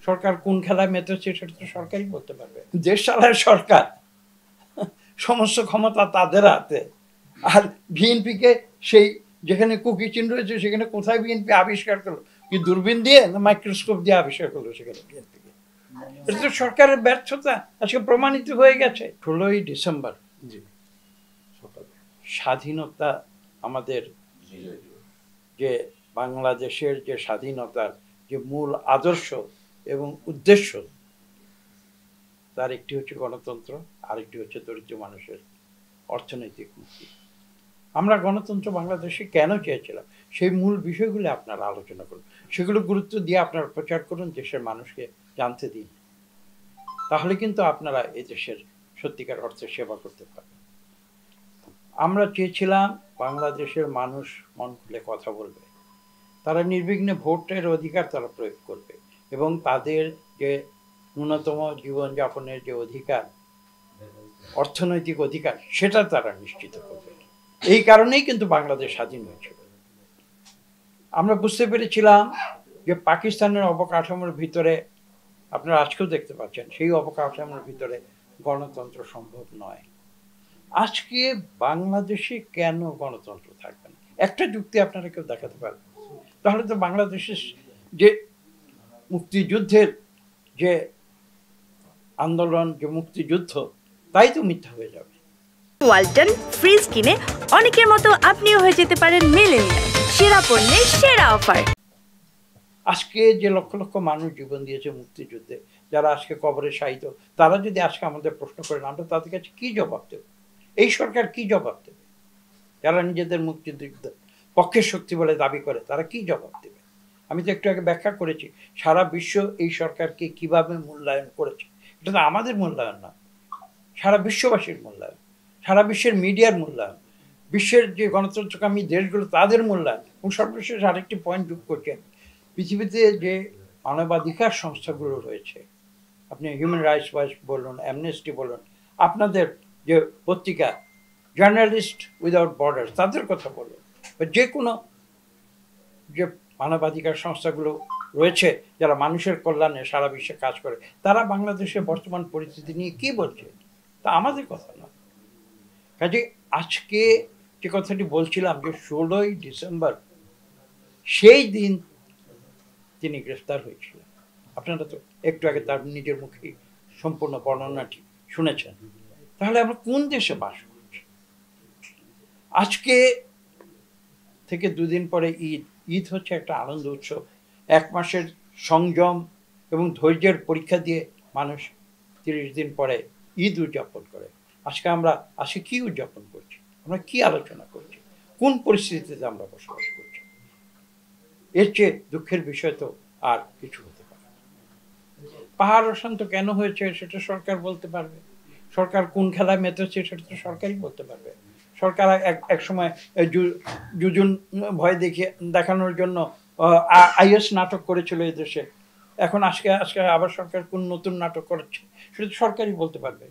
সরকার কোন খেলায় মেতেছে সেটা তো সরকারই বলতে পারবে। দেশ চালায় সরকার, সমস্ত ক্ষমতা তাদের হাতে। আর বিএনপিকে সেই যেখানে কুকি চিহ্ন রয়েছে সেখানে কোথায় বিএনপি আবিষ্কার করলো? কি দূরবীন দিয়ে না মাইক্রোস্কোপ দিয়ে আবিষ্কার করলো সেখানে বিএনপিকে? এটা তো সরকারের ব্যর্থতা আজকে প্রমাণিত হয়ে গেছে। 16ই ডিসেম্বর স্বাধীনতা, আমাদের যে বাংলাদেশের যে স্বাধীনতার যে মূল আদর্শ এবং উদ্দেশ্য, তার একটি হচ্ছে গণতন্ত্র, আরেকটি হচ্ছে দরিদ্র মানুষের অর্থনৈতিক মুক্তি। আমরা গণতন্ত্র বাংলাদেশে কেন চেয়েছিলাম সেই মূল বিষয়গুলো আপনারা আলোচনা করুন, সেগুলো গুরুত্ব দিয়ে আপনারা প্রচার করুন, দেশের মানুষকে জানতে দিন। তাহলে কিন্তু আপনারা এই দেশের সত্যিকার অর্থে সেবা করতে পারবেন। আমরা চেয়েছিলাম বাংলাদেশের মানুষ মন খুলে কথা বলবে, তারা নির্বিঘ্নে ভোটের অধিকার তারা প্রয়োগ করবে এবং তাদের যে ন্যূনতম জীবনযাপনের যে অধিকার, অর্থনৈতিক অধিকার, সেটা তারা নিশ্চিত করবে। এই কারণেই কিন্তু বাংলাদেশ স্বাধীন হয়েছিল। আমরা বুঝতে পেরেছিলাম যে পাকিস্তানের অবকাঠামোর ভিতরে, আপনারা আজকেও দেখতে পাচ্ছেন, সেই অবকাঠামোর ভিতরে গণতন্ত্র সম্ভব নয়। আজকে বাংলাদেশে কেন গণতন্ত্র থাকবে না? একটা যুক্তি আপনারা কেউ দেখাতে পারবেন? তাহলে তো বাংলাদেশের যে মুক্তিযুদ্ধের যে আন্দোলন, যে মুক্তিযুদ্ধ, তাই তো মিথ্যা হয়ে যাবে। ওয়ালটন ফ্রিজ কিনে অনেকের মতো আপনিও হয়ে যেতে পারেন মিলেনিয়াল, সেরা পণ্যের সেরা অফার। আজকে যে লক্ষ লক্ষ মানুষ জীবন দিয়েছে মুক্তিযুদ্ধে, যারা আজকে কবরে শায়িত, তারা যদি আজকে আমাদের প্রশ্ন করেন, আমরা তাদের কাছে কি জবাব দেব? এই সরকার কি জবাব দেবে? যারা নিজেদের মুক্তিযুদ্ধ পক্ষের শক্তি বলে দাবি করে, তারা কি জবাব দেবে? আমি তো একটু আগে ব্যাখ্যা করেছি সারা বিশ্ব এই সরকারকে কিভাবে মূল্যায়ন করেছে। এটা তো আমাদের মূল্যায়ন না, সারা বিশ্ববাসীর মূল্যায়ন, সারা বিশ্বের মিডিয়ার মূল্যায়ন, বিশ্বের যে গণতন্ত্রকামী দেশগুলো তাদের মূল্যায়ন। এবং সর্বশেষ আরেকটি পয়েন্ট যোগ করছেন, পৃথিবীতে যে মানবাধিকার সংস্থাগুলো রয়েছে, আপনি হিউম্যান রাইটস ওয়াচ বলুন, অ্যামনেস্টি বলুন, আপনাদের যে পত্রিকা জার্নালিস্ট উইদাউট বর্ডার্স, তাদের কথা বলুন, যে কোনো যে মানবাধিকার সংস্থাগুলো রয়েছে যারা মানুষের কল্যাণে সারা বিশ্বে কাজ করে, তারা বাংলাদেশের বর্তমান পরিস্থিতি নিয়ে কি বলছে? তা আমাদের কথা না। কাজে আজকে যে কথাটি বলছিলাম যে 16ই ডিসেম্বর সেই দিন তিনি গ্রেফতার হয়েছিলেন, আপনারা তো একটু আগে তার নিজের মুখেই সম্পূর্ণ বর্ণনাটি শুনেছেন। তাহলে আমরা কোন দেশে বাস করছি? আজকে থেকে দুদিন পরে ঈদ। ঈদ হচ্ছে একটা আনন্দ উৎসব, এক মাসের সংযম এবং ধৈর্যের পরীক্ষা দিয়ে মানুষ 30 দিন পরে ঈদ উদযাপন করে। আজকে কি উদযাপন করছি? আমরা কি আলোচনা করছি? কোন পরিস্থিতিতে আমরা বসবাস করছি? এর চেয়ে দুঃখের বিষয় তো আর কিছু হতে পারে না। পাহাড় অশান্ত কেন হয়েছে সেটা সরকার বলতে পারবে। সরকার কোন খেলায় মেতেছে সেটা তো সরকারই বলতে পারবে। সরকার এক সময় জুজুন ভয় দেখানোর জন্য আইএস নাটক করেছিল এই দেশে। এখন আজকে আবার সরকার কোন নতুন নাটক করেছে সেটা তো সরকারই বলতে পারবে।